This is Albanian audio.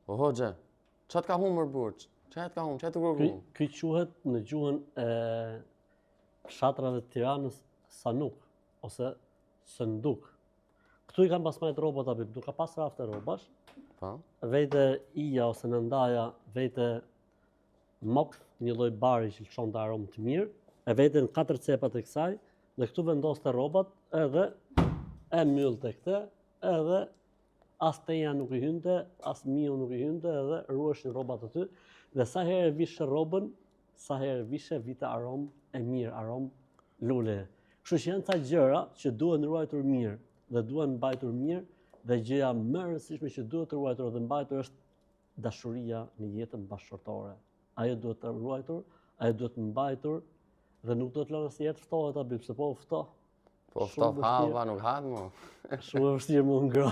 O hoxhe, çat ka humër burç? Çat ka humër, çat u gurgu? Ky quhet në gjuhën e fshatrave të Tiranës sanuk ose sënduk. Këtu i kanë pas majtë rrobat apo nuk ka pas rafte rrobash. Po. Vete ija ose nëndaja, vete mok, një lloj bari që lëshon të aromë të mirë, e vete në 4 cepat e kësaj, dhe këtu vendoste rrobat edhe e myllte këtë, edhe as teja nuk i hynte, as miu nuk i hynte, edhe ruheshin rrobat aty, dhe sa herë vishe rrobën, sa herë vishe vite aromë e mirë, aromë lule. Kështu që janë ca gjëra që duhen ruajtur mirë dhe duhen mbajtur mirë, dhe gjëja më e rëndësishme që duhet ruajtur dhe mbajtur është dashuria në jetën bashkëtorë. Ajo duhet të ruajtur, ajo duhet mbajtur dhe nuk duhet lënë se jetë ftohet aty, pse po ftoh. Po ftoh hava, nuk hahet mo. Shumë e vështirë më ngro.